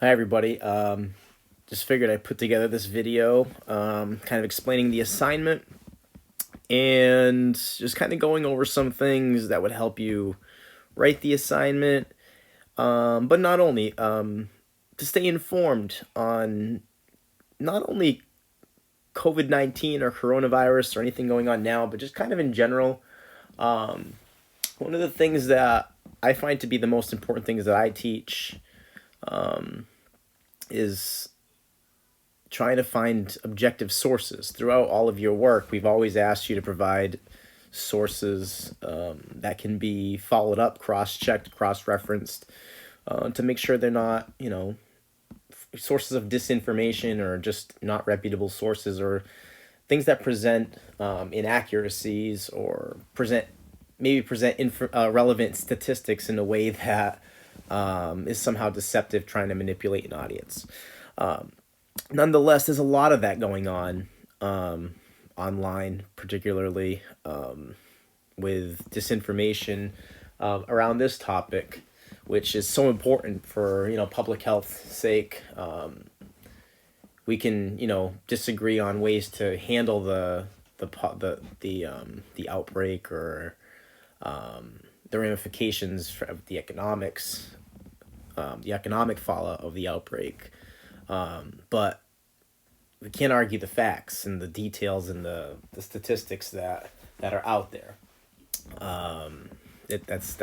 Hi everybody. Just figured I'd put together this video, kind of explaining the assignment and just kind of going over some things that would help you write the assignment, but not only to stay informed on not only COVID-19 or coronavirus or anything going on now, but just kind of in general. Um, One of the things that I find to be the most important things that I teach um, is trying to find objective sources throughout all of your work. We've always asked you to provide sources that can be followed up, cross-checked, cross-referenced, to make sure they're not, sources of disinformation or just not reputable sources or things that present inaccuracies or present relevant statistics in a way that is somehow deceptive, trying to manipulate an audience. Nonetheless, there's a lot of that going on online, particularly with disinformation around this topic, which is so important for public health's sake. We can disagree on ways to handle the outbreak or the ramifications of the economic fallout of the outbreak. But we can't argue the facts and the details and the statistics that are out there. That's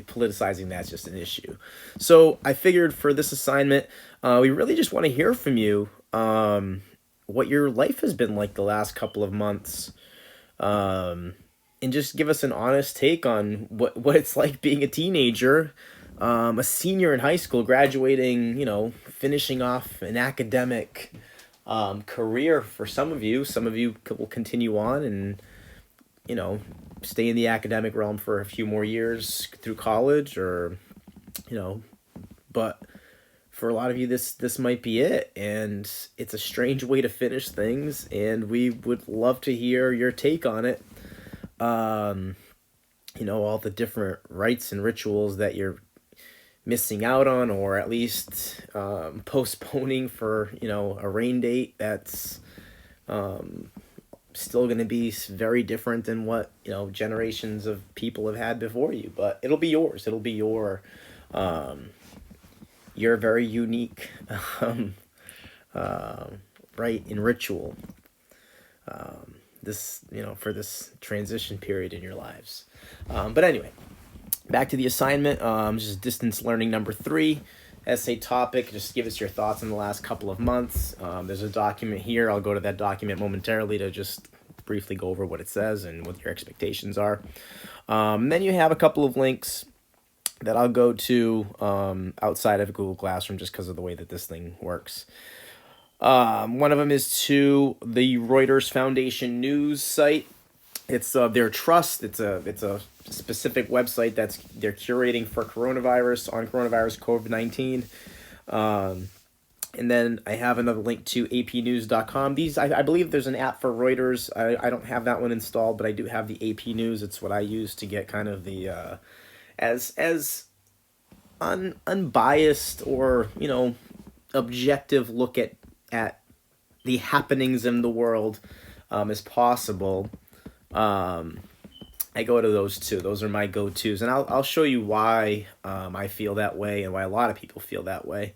politicizing that's just an issue. So I figured for this assignment, we really just want to hear from you, what your life has been like the last couple of months, and just give us an honest take on what it's like being a teenager, a senior in high school, graduating, finishing off an academic career for some of you. Some of you will continue on and, stay in the academic realm for a few more years through college or, but for a lot of you, this might be it. And it's a strange way to finish things. And we would love to hear your take on it. All the different rites and rituals that you're missing out on, or at least postponing for a rain date that's still going to be very different than what generations of people have had before you. But it'll be yours. It'll be your very unique rite and ritual. This for this transition period in your lives. But anyway, back to the assignment. Just distance learning number 3, essay topic. Just give us your thoughts in the last couple of months. There's a document here. I'll go to that document momentarily to just briefly go over what it says and what your expectations are. Then you have a couple of links that I'll go to outside of Google Classroom just because of the way that this thing works. One of them is to the Reuters Foundation news site. It's their trust. It's a specific website they're curating for coronavirus COVID-19. And then I have another link to apnews.com. I believe there's an app for Reuters. I don't have that one installed, but I do have the AP News. It's what I use to get kind of the as unbiased or objective look at the happenings in the world as possible. I go to those two. Those are my go-tos, and I'll show you why I feel that way and why a lot of people feel that way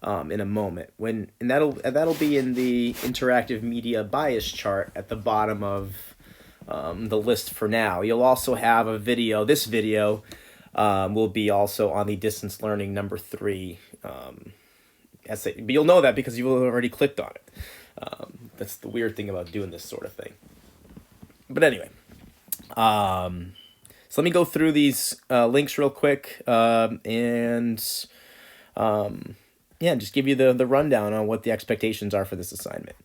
in a moment. And that'll be in the interactive media bias chart at the bottom of the list for now. You'll also have a video. This video will be also on the distance learning number 3 essay. But you'll know that because you've already clicked on it. That's the weird thing about doing this sort of thing. But anyway, so let me go through these links real quick, and just give you the rundown on what the expectations are for this assignment.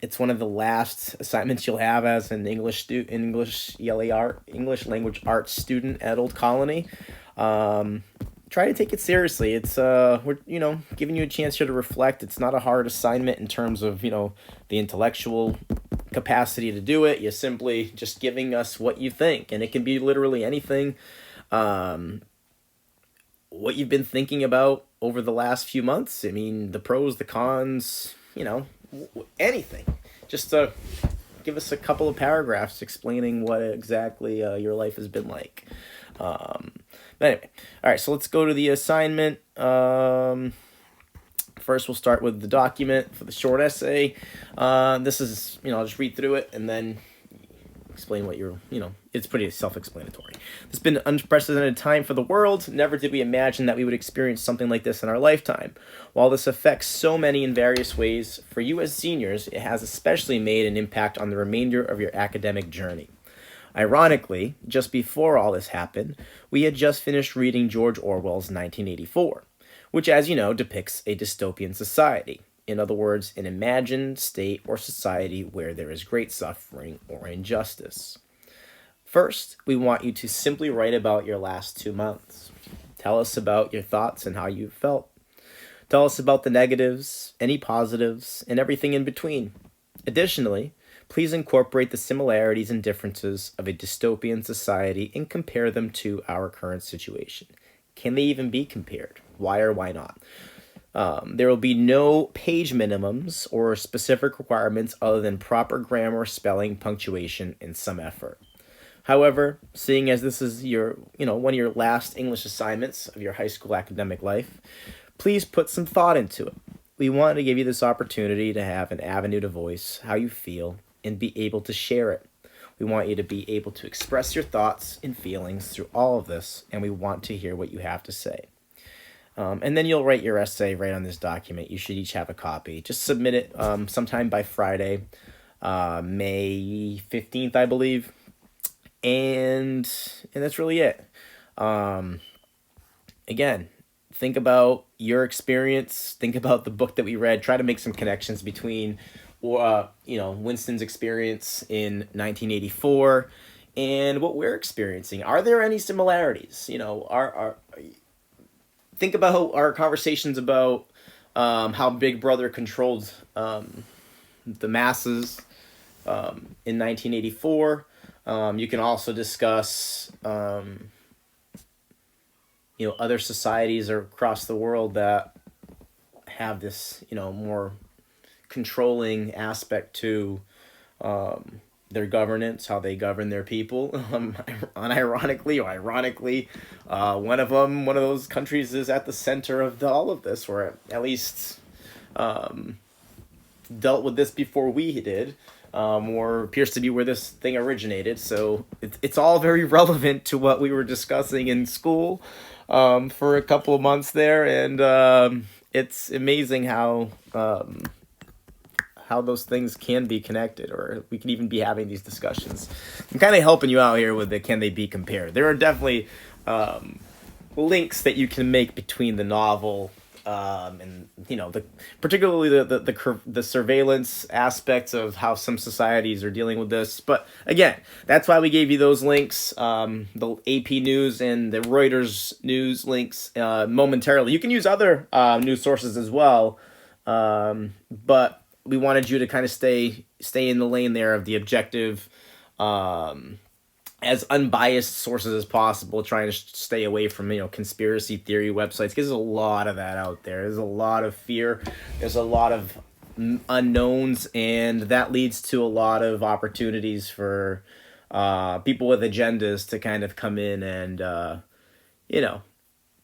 It's one of the last assignments you'll have as an English language arts student at Old Colony. Try to take it seriously. It's we're giving you a chance here to reflect. It's not a hard assignment in terms of the intellectual capacity to do it. You're simply just giving us what you think, and it can be literally anything. what you've been thinking about over the last few months. I mean, the pros, the cons, anything. Just give us a couple of paragraphs explaining what exactly your life has been like. But anyway, all right, so let's go to the assignment. First, we'll start with the document for the short essay. This is, I'll just read through it and then explain what it's pretty self-explanatory. It's been an unprecedented time for the world. Never did we imagine that we would experience something like this in our lifetime. While this affects so many in various ways, for you as seniors, it has especially made an impact on the remainder of your academic journey. Ironically, just before all this happened, we had just finished reading George Orwell's 1984, which, as you know, depicts a dystopian society. In other words, an imagined state or society where there is great suffering or injustice. First, we want you to simply write about your last 2 months. Tell us about your thoughts and how you felt. Tell us about the negatives, any positives, and everything in between. Additionally, please incorporate the similarities and differences of a dystopian society and compare them to our current situation. Can they even be compared? Why or why not? There will be no page minimums or specific requirements other than proper grammar, spelling, punctuation, and some effort. However, seeing as this is one of your last English assignments of your high school academic life, please put some thought into it. We want to give you this opportunity to have an avenue to voice how you feel and be able to share it. We want you to be able to express your thoughts and feelings through all of this, and we want to hear what you have to say. And then you'll write your essay right on this document. You should each have a copy. Just submit it sometime by Friday, May 15th, I believe. And that's really it. Again, think about your experience. Think about the book that we read. Try to make some connections between, Winston's experience in 1984 and what we're experiencing. Are there any similarities? Think about our conversations about how Big Brother controlled the masses in 1984. You can also discuss, other societies across the world that have this, more controlling aspect to their governance, how they govern their people. Unironically or ironically, one of those countries is at the center of all of this, or at least dealt with this before we did, or appears to be where this thing originated. So it's all very relevant to what we were discussing in school for a couple of months there, and it's amazing how those things can be connected, or we can even be having these discussions. I'm kind of helping you out here with the can they be compared. There are definitely links that you can make between the novel and particularly the surveillance aspects of how some societies are dealing with this. But again, that's why we gave you those links, the AP News and the Reuters News links momentarily. You can use other news sources as well, but we wanted you to kind of stay in the lane there of the objective, as unbiased sources as possible, trying to stay away from, conspiracy theory websites, because there's a lot of that out there. There's a lot of fear. There's a lot of unknowns, and that leads to a lot of opportunities for people with agendas to kind of come in and,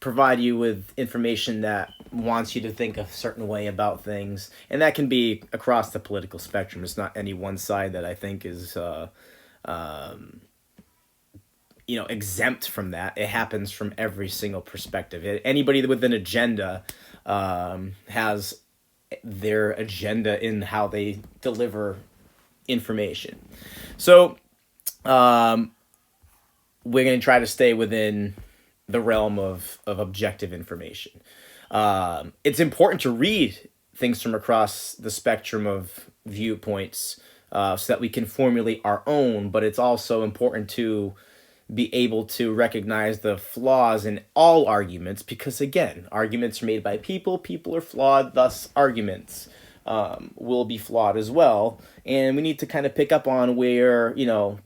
provide you with information that wants you to think a certain way about things. And that can be across the political spectrum. It's not any one side that I think is, exempt from that. It happens from every single perspective. Anybody with an agenda has their agenda in how they deliver information. So we're going to try to stay within the realm of objective information. It's important to read things from across the spectrum of viewpoints so that we can formulate our own, but it's also important to be able to recognize the flaws in all arguments, because again, arguments are made by people are flawed, thus arguments will be flawed as well. And we need to kind of pick up on where,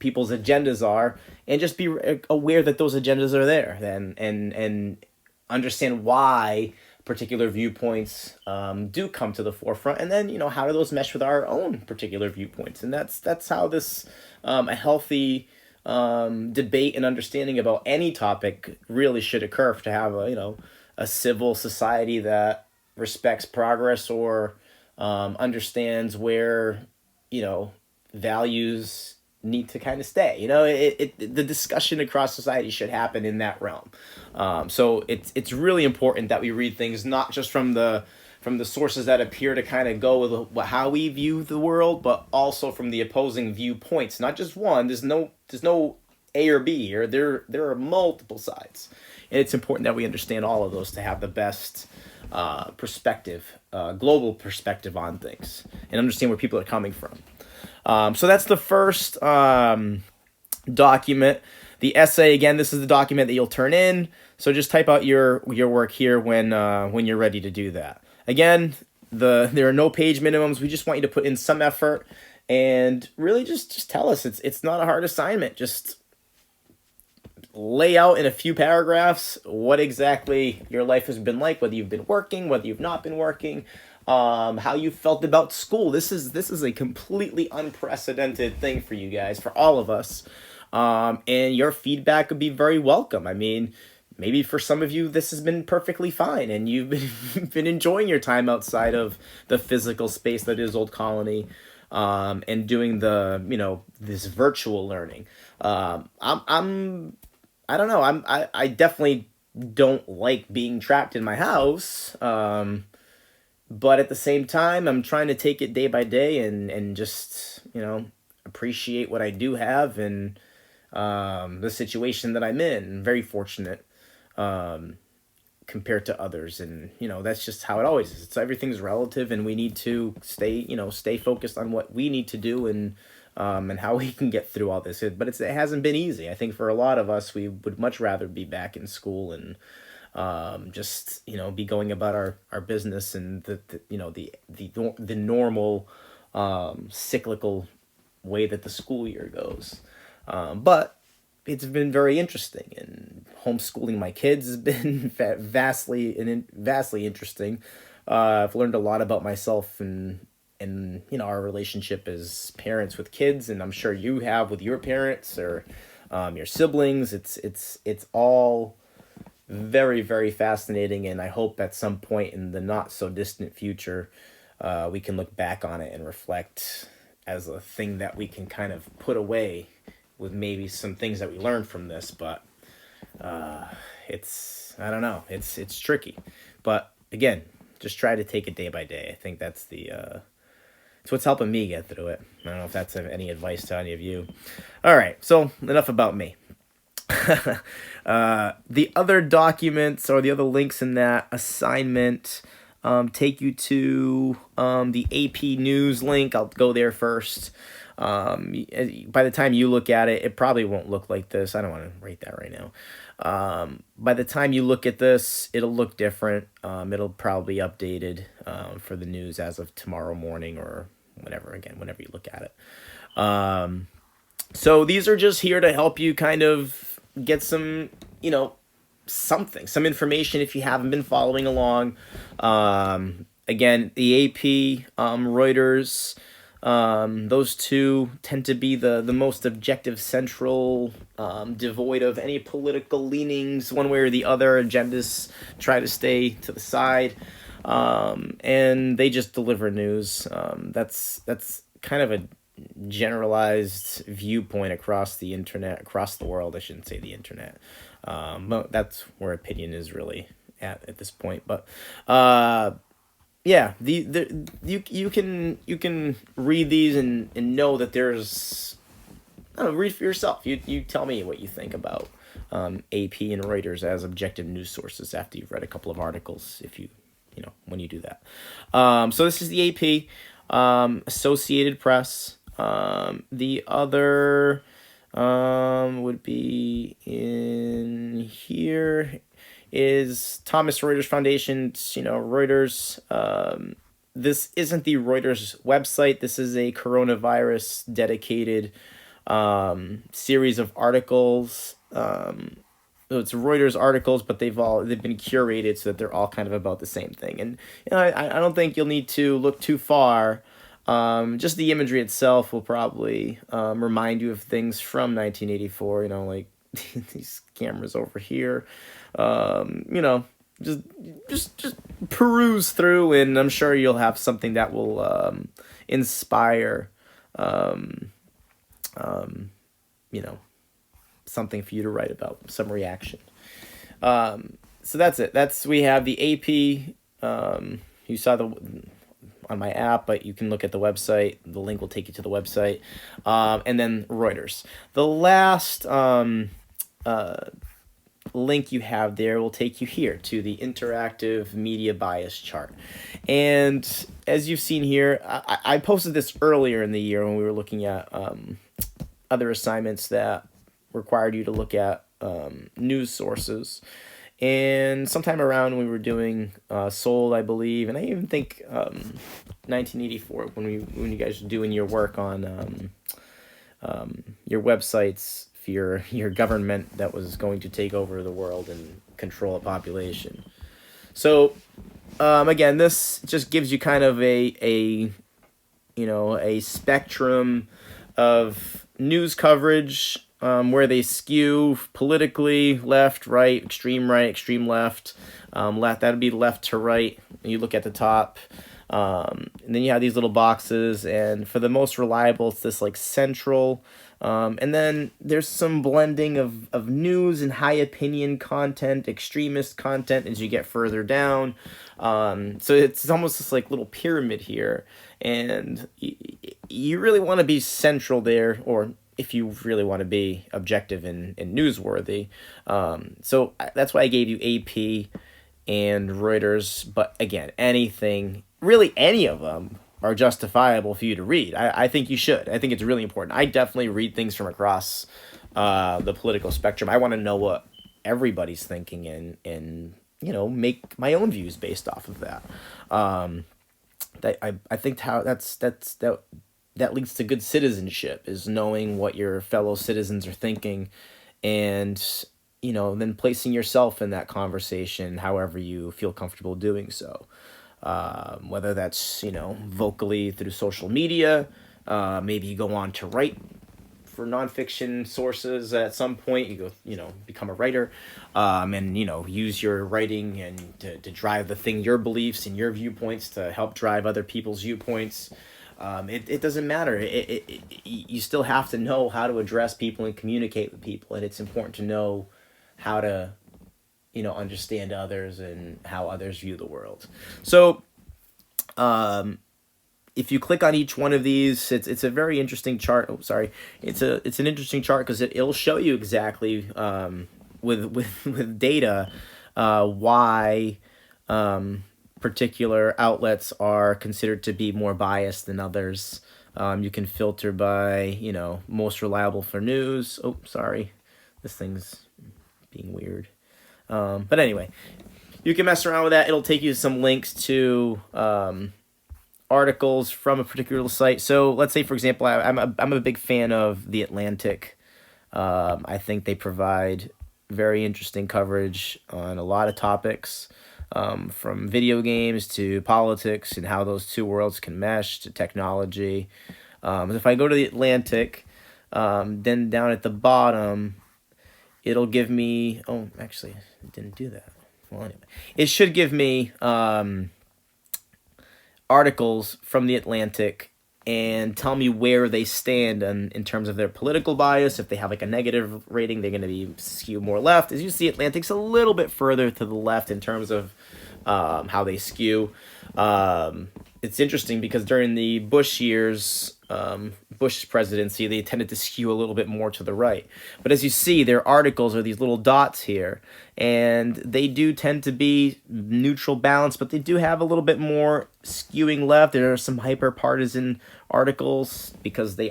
people's agendas are, and just be aware that those agendas are there, and understand why particular viewpoints do come to the forefront, and then how do those mesh with our own particular viewpoints, and that's how this a healthy debate and understanding about any topic really should occur, to have a civil society that respects progress, or understands where values need to kind of stay. The discussion across society should happen in that realm. So it's really important that we read things not just from the sources that appear to kind of go with how we view the world, but also from the opposing viewpoints. Not just one. There's no A or B here. There are multiple sides, and it's important that we understand all of those to have the best perspective, global perspective on things, and understand where people are coming from. So that's the first document. The essay, again, this is the document that you'll turn in. So just type out your work here when you're ready to do that. Again, there are no page minimums. We just want you to put in some effort, and really just tell us. It's not a hard assignment. Just lay out in a few paragraphs what exactly your life has been like, whether you've been working, whether you've not been working, how you felt about school. This is a completely unprecedented thing for you guys, for all of us, and your feedback would be very welcome. I mean, maybe for some of you this has been perfectly fine, and you've been enjoying your time outside of the physical space that is Old Colony, and doing this virtual learning. I don't know. I definitely don't like being trapped in my house. But at the same time, I'm trying to take it day by day, and just, appreciate what I do have, and the situation that I'm in. I'm very fortunate compared to others, and that's just how it always is. Everything's relative, and we need to stay focused on what we need to do, and how we can get through all this. But it hasn't been easy. I think for a lot of us, we would much rather be back in school, and just be going about our business, and the normal cyclical way that the school year goes. But it's been very interesting, and homeschooling my kids has been vastly interesting. I've learned a lot about myself, and our relationship as parents with kids, and I'm sure you have with your parents, or your siblings. It's all very, very fascinating, and I hope at some point in the not so distant future we can look back on it and reflect as a thing that we can kind of put away, with maybe some things that we learned from this. But I don't know, it's tricky, but again, just try to take it day by day. I think that's it's what's helping me get through it. I don't know if that's any advice to any of you. All right, so enough about me. The other documents, or the other links in that assignment, take you to the AP News link. I'll go there first. By the time you look at it, it probably won't look like this. I don't want to rate that right now. By the time you look at this, it'll look different. It'll probably be updated for the news as of tomorrow morning, or whenever you look at it. So these are just here to help you kind of get some, some information if you haven't been following along. Again, the AP, Reuters, those two tend to be the most objective, central, devoid of any political leanings one way or the other. Agendas try to stay to the side, and they just deliver news. That's kind of a generalized viewpoint across the internet, across the world. I shouldn't say the internet. But that's where opinion is really at this point. But yeah, you can read these and know that there's, I don't know, read for yourself. You tell me what you think about AP and Reuters as objective news sources after you've read a couple of articles, if when you do that. So this is the AP, Associated Press. The other would be in here is Thomson Reuters Foundation. Reuters. This isn't the Reuters website. This is a coronavirus dedicated series of articles so it's Reuters articles, but they've been curated so that they're all kind of about the same thing. And I don't think you'll need to look too far. Just the imagery itself will probably remind you of things from 1984. Like these cameras over here. You know, just just peruse through, and I'm sure you'll have something that will inspire. Um, um, you know, something for you to write about, some reaction. So that's it. We have the AP. You saw the on my app, but you can look at the website. The link will take you to the website, and then Reuters. The last link you have there will take you here to the interactive media bias chart. And as you've seen here, I posted this earlier in the year when we were looking at other assignments that required you to look at news sources. And sometime around when we were doing Soul, I believe, and I even think 1984 when you guys were doing your work on your websites for your government that was going to take over the world and control a population. So again, this just gives you kind of a spectrum of news coverage, where they skew politically, left, right, extreme left, left. That would be left to right. You look at the top, and then you have these little boxes, and for the most reliable, it's this like central. And then there's some blending of news and high opinion content, extremist content as you get further down. So it's almost this like little pyramid here, and you really want to be central there, or if you really want to be objective and newsworthy. So that's why I gave you AP and Reuters. But again, really any of them are justifiable for you to read. I think you should. I think it's really important. I definitely read things from across the political spectrum. I want to know what everybody's thinking and make my own views based off of that. I think that leads to good citizenship, is knowing what your fellow citizens are thinking, and then placing yourself in that conversation however you feel comfortable doing so. Whether that's vocally through social media, maybe you go on to write for nonfiction sources at some point. You go become a writer, and use your writing and to drive your beliefs and your viewpoints to help drive other people's viewpoints. It doesn't matter. You still have to know how to address people and communicate with people, and it's important to know how to understand others and how others view the world. So if you click on each one of these, it's a very interesting chart. Oh, sorry. It's an interesting chart because it'll show you exactly with data why particular outlets are considered to be more biased than others. You can filter by most reliable for news. Oh, sorry. This thing's being weird. But anyway, you can mess around with that. It'll take you to some links to articles from a particular site. So let's say, for example, I'm a big fan of The Atlantic. I think they provide very interesting coverage on a lot of topics, from video games to politics and how those two worlds can mesh, to technology. If I go to The Atlantic, then down at the bottom, it'll give me... Oh, actually, it didn't do that. Well, anyway. It should give me articles from The Atlantic and tell me where they stand in terms of their political bias. If they have like a negative rating, they're going to be skew more left. As you see, Atlantic's a little bit further to the left in terms of how they skew. It's interesting because during the Bush years, Bush's presidency, they tended to skew a little bit more to the right. But as you see, their articles are these little dots here, and they do tend to be neutral balance, but they do have a little bit more skewing left. There are some hyper-partisan articles because they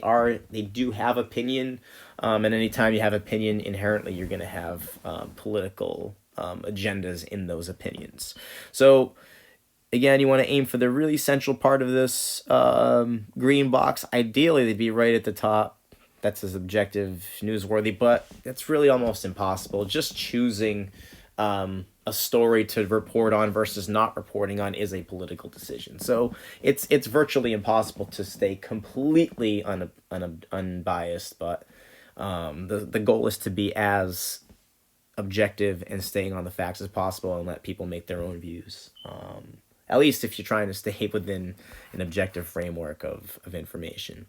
do have opinion, and anytime you have opinion, inherently you're going to have political agendas in those opinions. So again, you want to aim for the really central part of this green box. Ideally, they'd be right at the top. that's as objective, newsworthy, but it's really almost impossible. Just choosing a story to report on versus not reporting on is a political decision. So it's virtually impossible to stay completely unbiased, but the goal is to be as objective and staying on the facts as possible and let people make their own views. At least if you're trying to stay within an objective framework of information.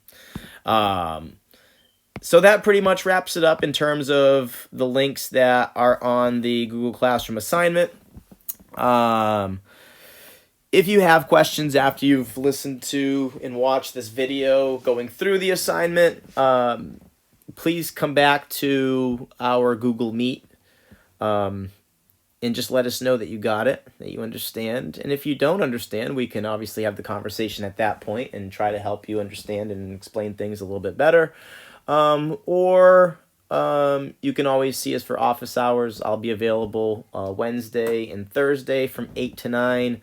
So that pretty much wraps it up in terms of the links that are on the Google Classroom assignment. If you have questions after you've listened to and watched this video going through the assignment, please come back to our Google Meet and just let us know that you got it, that you understand. And if you don't understand, we can obviously have the conversation at that point and try to help you understand and explain things a little bit better. Or you can always see us for office hours. I'll be available Wednesday and Thursday from 8 to 9.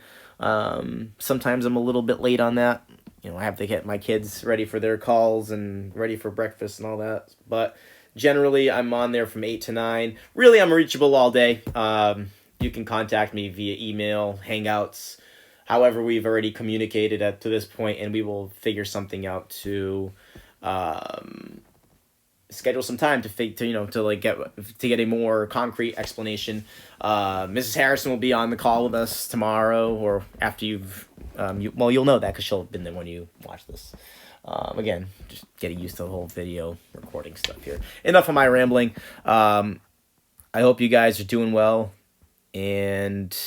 Sometimes I'm a little bit late on that. You know, I have to get my kids ready for their calls and ready for breakfast and all that. But generally, I'm on there from 8 to 9. Really, I'm reachable all day. You can contact me via email, Hangouts, however we've already communicated to this point, and we will figure something out to schedule some time to get a more concrete explanation. Mrs. Harrison will be on the call with us tomorrow, or after you've you'll know that because she'll have been there when you watch this. Again, just getting used to the whole video recording stuff here. Enough of my rambling. I hope you guys are doing well, and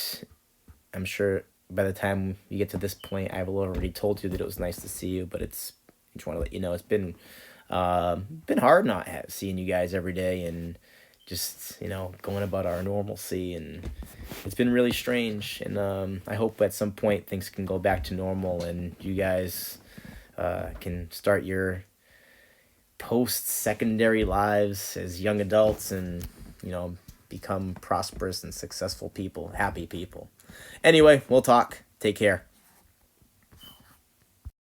I'm sure by the time you get to this point, I've already told you that it was nice to see you, but I just want to let you know it's been hard not seeing you guys every day and just, going about our normalcy, and it's been really strange, and I hope at some point things can go back to normal and you guys can start your post-secondary lives as young adults and, become prosperous and successful people, happy people. Anyway, we'll talk. Take care.